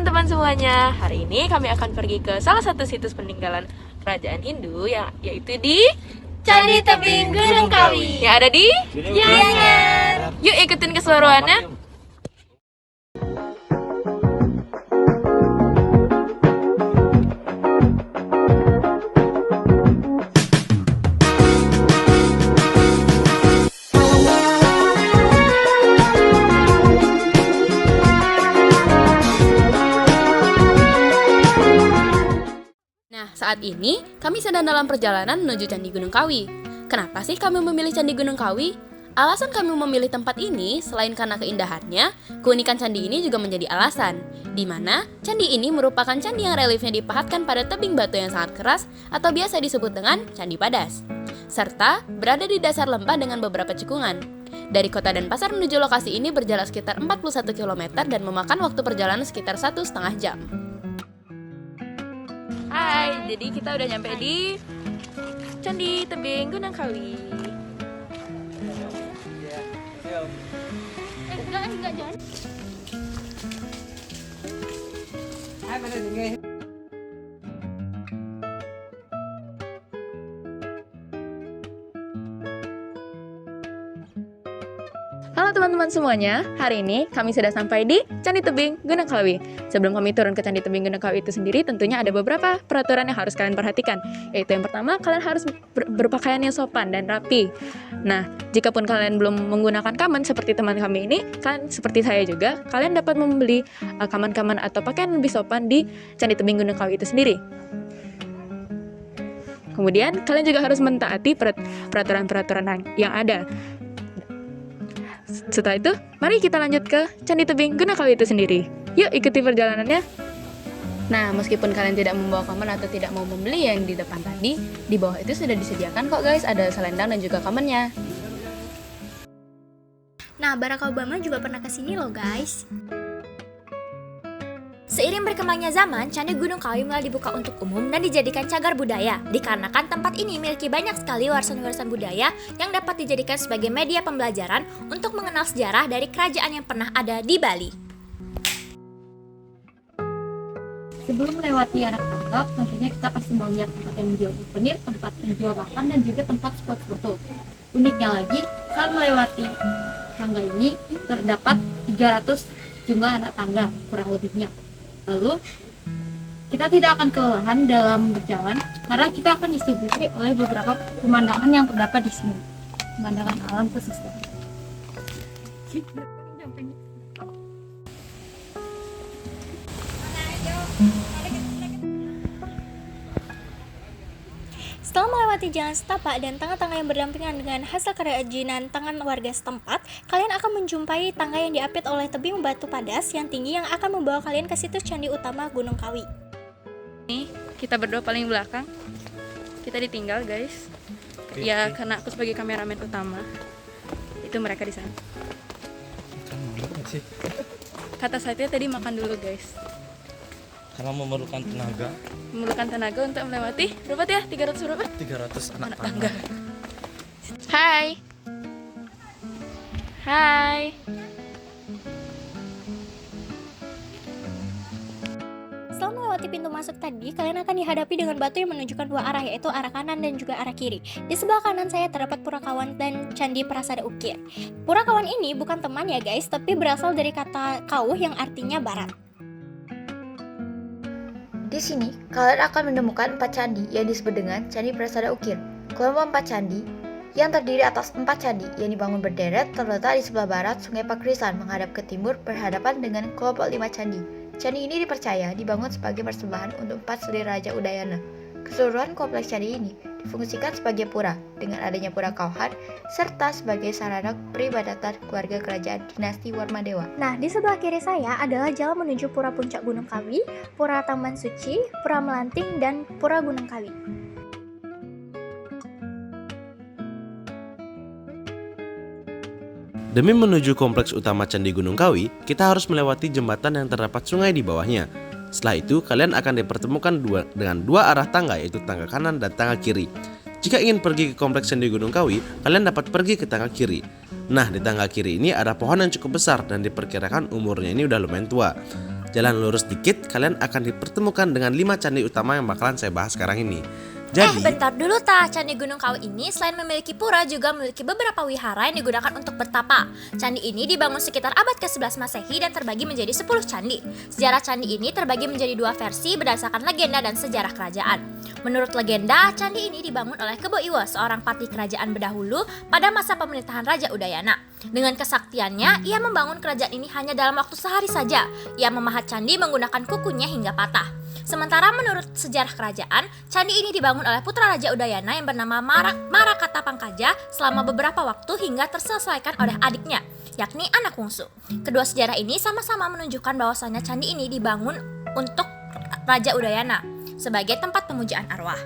teman-teman semuanya, hari ini kami akan pergi ke salah satu situs peninggalan kerajaan Hindu yaitu di Candi Tebing Gunung Kawi yang ada di Gianyar. Yuk ikutin keseruannya. Saat ini, kami sedang dalam perjalanan menuju Candi Gunung Kawi. Kenapa sih kami memilih Candi Gunung Kawi? Alasan kami memilih tempat ini, selain karena keindahannya, keunikan candi ini juga menjadi alasan, di mana candi ini merupakan candi yang reliefnya dipahatkan pada tebing batu yang sangat keras atau biasa disebut dengan Candi Padas, serta berada di dasar lembah dengan beberapa cekungan. Dari kota Denpasar menuju lokasi ini berjarak sekitar 41 km dan memakan waktu perjalanan sekitar 1,5 jam. Hai, jadi kita udah nyampe di Candi Tebing Gunung Kawi. Enggak jangan. Halo teman-teman semuanya, hari ini kami sudah sampai di Candi Tebing Gunung Kawi. Sebelum kami turun ke Candi Tebing Gunung Kawi itu sendiri, tentunya ada beberapa peraturan yang harus kalian perhatikan. Yaitu yang pertama, kalian harus berpakaian yang sopan dan rapi. Nah, jikapun kalian belum menggunakan kaman seperti teman kami ini, kan seperti saya juga, kalian dapat membeli kaman-kaman atau pakaian lebih sopan di Candi Tebing Gunung Kawi itu sendiri. Kemudian, kalian juga harus mentaati peraturan-peraturan yang ada. Setelah itu, mari kita lanjut ke Candi Tebing Gunung Kawi itu sendiri. Yuk ikuti perjalanannya. Nah, meskipun kalian tidak membawa kaman atau tidak mau membeli yang di depan tadi, di bawah itu sudah disediakan kok guys, ada selendang dan juga kamannya. Nah, Barack Obama juga pernah kesini loh guys. Seiring berkembangnya zaman, Candi Gunung Kawi mulai dibuka untuk umum dan dijadikan cagar budaya. Dikarenakan tempat ini memiliki banyak sekali warisan-warisan budaya yang dapat dijadikan sebagai media pembelajaran untuk mengenal sejarah dari kerajaan yang pernah ada di Bali. Sebelum melewati anak tangga, tentunya kita pasti mau lihat tempat yang menjual souvenir, tempat menjual makan, dan juga tempat spot foto. Uniknya lagi, saat melewati tangga ini terdapat 300 jumlah anak tangga kurang lebihnya. Lalu kita tidak akan kelelahan dalam berjalan karena kita akan disuguhi oleh beberapa pemandangan yang terdapat di sini, pemandangan alam khususnya. Setelah melewati jalan setapak dan tangga-tangga yang berdampingan dengan hasil kerajinan tangan warga setempat, kalian akan menjumpai tangga yang diapit oleh tebing batu padas yang tinggi yang akan membawa kalian ke situs candi utama Gunung Kawi. Nih, kita berdua paling belakang. Kita ditinggal, guys. Ya, karena aku sebagai kameramen utama. Itu mereka di sana. Kata saya tadi makan dulu, guys. Karena memerlukan tenaga Untuk melewati berapa ya? 300 berapa? 300 anak tangga. tangga. Hai. Setelah melewati pintu masuk tadi, kalian akan dihadapi dengan batu yang menunjukkan dua arah, yaitu arah kanan dan juga arah kiri. Di sebelah kanan saya terdapat Pura Kawan dan Candi Prasada Ukir. Pura Kawan ini bukan teman ya guys, tapi berasal dari kata Kauh yang artinya barat. Di sini, kalian akan menemukan 4 candi yang disebut dengan Candi Prasada Ukir. Kelompok 4 candi yang terdiri atas 4 candi yang dibangun berderet terletak di sebelah barat Sungai Pakrisan menghadap ke timur berhadapan dengan kelompok 5 candi. Candi ini dipercaya dibangun sebagai persembahan untuk 4 Sri Raja Udayana. Keseluruhan kompleks candi ini difungsikan sebagai pura dengan adanya pura Kauhan serta sebagai sarana peribadatan keluarga kerajaan dinasti Warmadewa. Nah, di sebelah kiri saya adalah jalan menuju Pura Puncak Gunung Kawi, Pura Taman Suci, Pura Melanting, dan Pura Gunung Kawi. Demi menuju kompleks utama Candi Gunung Kawi, kita harus melewati jembatan yang terdapat sungai di bawahnya. Setelah itu, kalian akan dipertemukan dengan dua arah tangga, yaitu tangga kanan dan tangga kiri. Jika ingin pergi ke kompleks Candi Gunung Kawi, kalian dapat pergi ke tangga kiri. Nah, di tangga kiri ini ada pohon yang cukup besar dan diperkirakan umurnya ini udah lumayan tua. Jalan lurus dikit, kalian akan dipertemukan dengan 5 candi utama yang bakalan saya bahas sekarang ini. Jadi, bentar dulu Candi Gunung Kawi ini selain memiliki pura juga memiliki beberapa wihara yang digunakan untuk bertapa. Candi ini dibangun sekitar abad ke-11 Masehi dan terbagi menjadi 10 candi. Sejarah candi ini terbagi menjadi 2 versi berdasarkan legenda dan sejarah kerajaan. Menurut legenda, candi ini dibangun oleh Kebo Iwa, seorang patih kerajaan berdahulu pada masa pemerintahan Raja Udayana. Dengan kesaktiannya, ia membangun kerajaan ini hanya dalam waktu sehari saja. Ia memahat candi menggunakan kukunya hingga patah. Sementara menurut sejarah kerajaan, candi ini dibangun oleh putra Raja Udayana yang bernama Marakata Pangkaja selama beberapa waktu hingga terselesaikan oleh adiknya, yakni anak Wungsu. Kedua sejarah ini sama-sama menunjukkan bahwasannya candi ini dibangun untuk Raja Udayana sebagai tempat pemujaan arwah.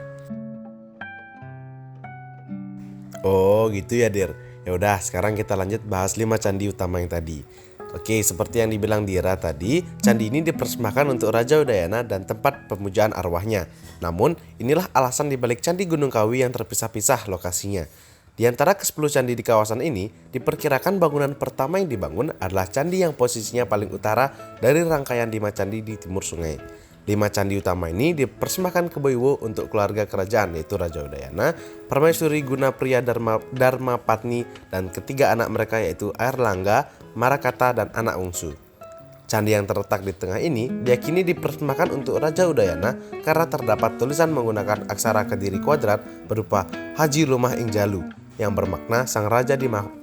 oh gitu ya Dir. Ya udah, sekarang kita lanjut bahas 5 candi utama yang tadi. Oke, seperti yang dibilang Dira tadi, candi ini dipersembahkan untuk Raja Udayana dan tempat pemujaan arwahnya. Namun, inilah alasan dibalik Candi Gunung Kawi yang terpisah-pisah lokasinya. Di antara ke-10 candi di kawasan ini, diperkirakan bangunan pertama yang dibangun adalah candi yang posisinya paling utara dari rangkaian 5 candi di timur sungai. 5 candi utama ini dipersembahkan ke Boiwo untuk keluarga kerajaan, yaitu Raja Udayana, Permaisuri Gunapriya Dharma Patni, dan ketiga anak mereka yaitu Airlangga, Marakata, dan anak Wungsu. Candi yang terletak di tengah ini diyakini dipersembahkan untuk Raja Udayana karena terdapat tulisan menggunakan aksara Kediri kuadrat berupa Haji Lumah ing Jalu, yang bermakna sang raja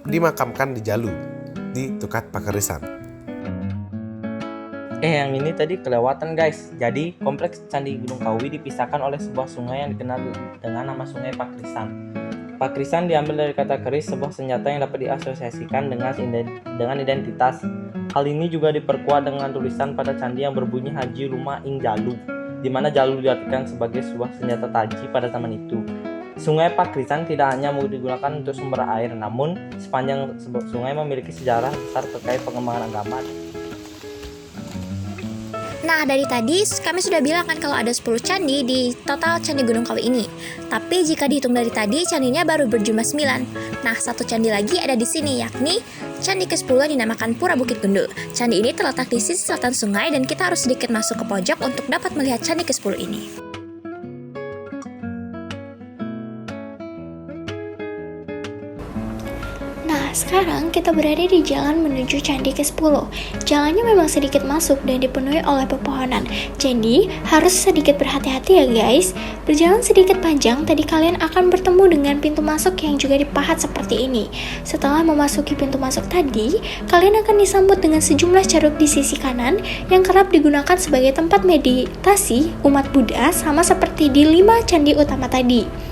dimakamkan di Jalu, di Tukat Pakerisan. Yang ini tadi kelewatan guys. Jadi kompleks Candi Gunung Kawi dipisahkan oleh sebuah sungai yang dikenal dengan nama Sungai Pakrisan. Pakrisan diambil dari kata keris, sebuah senjata yang dapat diasosiasikan dengan identitas. Hal ini juga diperkuat dengan tulisan pada candi yang berbunyi Haji Lumah ing Jalu, di mana Jalu diartikan sebagai sebuah senjata taji pada zaman itu. Sungai Pakrisan tidak hanya digunakan untuk sumber air, namun sepanjang sungai memiliki sejarah besar terkait pengembangan agama. Nah, dari tadi kami sudah bilang kan kalau ada 10 candi di total Candi Gunung Kawi ini. Tapi jika dihitung dari tadi, candinya baru berjumlah 9. Nah, satu candi lagi ada di sini, yakni candi ke-10 yang dinamakan Pura Bukit Gundul. Candi ini terletak di sisi selatan sungai dan kita harus sedikit masuk ke pojok untuk dapat melihat candi ke-10 ini. Nah, sekarang kita berada di jalan menuju Candi ke-10. Jalannya memang sedikit masuk dan dipenuhi oleh pepohonan. Jadi, harus sedikit berhati-hati ya guys. Berjalan sedikit panjang, tadi kalian akan bertemu dengan pintu masuk yang juga dipahat seperti ini. Setelah memasuki pintu masuk tadi, kalian akan disambut dengan sejumlah ceruk di sisi kanan yang kerap digunakan sebagai tempat meditasi umat Buddha, sama seperti di 5 candi utama tadi.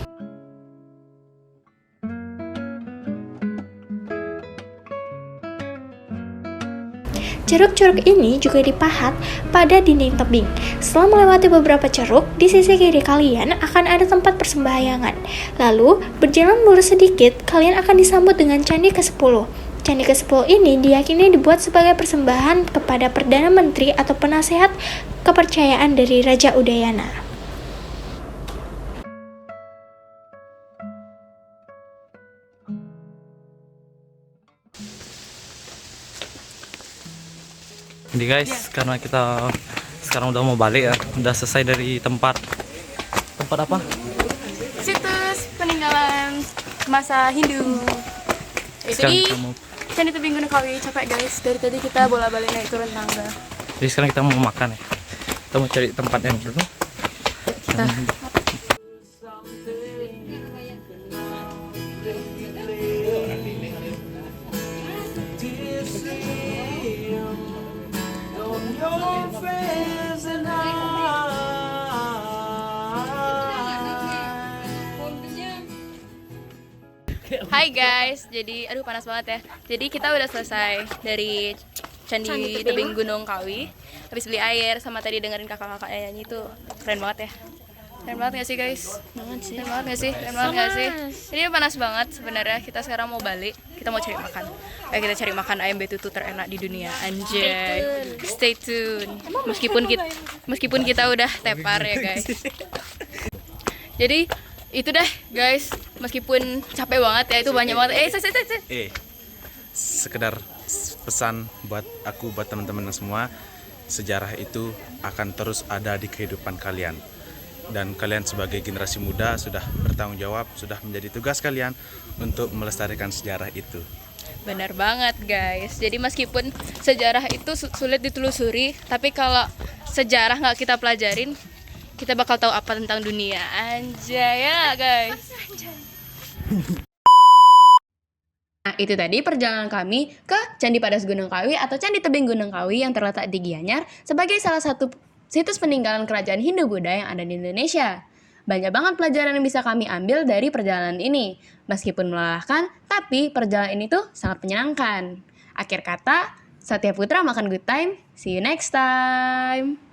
Ceruk-ceruk ini juga dipahat pada dinding tebing. Setelah melewati beberapa ceruk, di sisi kiri kalian akan ada tempat persembahyangan. Lalu, berjalan lurus sedikit, kalian akan disambut dengan Candi ke-10. Candi ke-10 ini diyakini dibuat sebagai persembahan kepada Perdana Menteri atau penasehat kepercayaan dari Raja Udayana. Jadi guys, karena kita sekarang udah mau balik ya, udah selesai dari tempat apa? Situs peninggalan masa Hindu. Itu Sekarang di kita mau, Candi Tebing Gunung Kawi. Capek guys, dari tadi kita bola-balik naik turun tangga. jadi sekarang kita mau makan ya. Kita mau cari tempat yang dulu. Hai guys, jadi aduh panas banget ya. Jadi kita udah selesai dari Candi Tebing Gunung Kawi. Habis beli air sama tadi dengerin kakak-kakak nyanyi itu keren banget ya. Keren banget gak sih guys? Keren banget gak sih? Keren banget gak sih? Jadi panas banget sebenarnya. Kita sekarang mau balik. Kita mau cari makan. Ayo kita cari makan ayam betutu terenak di dunia. Anjay. Stay tune. Meskipun kita udah tepar ya guys. Jadi itu deh guys, meskipun capek banget ya, itu banyak banget. Sekedar pesan buat teman-teman semua. sejarah itu akan terus ada di kehidupan kalian. Dan kalian sebagai generasi muda sudah bertanggung jawab, sudah menjadi tugas kalian untuk melestarikan sejarah itu. Benar banget guys. Jadi meskipun sejarah itu sulit ditelusuri, tapi kalau sejarah nggak kita pelajarin, kita bakal tahu apa tentang dunia. Anjay ya guys. Nah, itu tadi perjalanan kami ke Candi Padas Gunung Kawi atau Candi Tebing Gunung Kawi yang terletak di Gianyar sebagai salah satu situs peninggalan kerajaan Hindu-Buddha yang ada di Indonesia. Banyak banget pelajaran yang bisa kami ambil dari perjalanan ini. Meskipun melelahkan, tapi perjalanan ini tuh sangat menyenangkan. Akhir kata, Satya Putra makan good time. See you next time.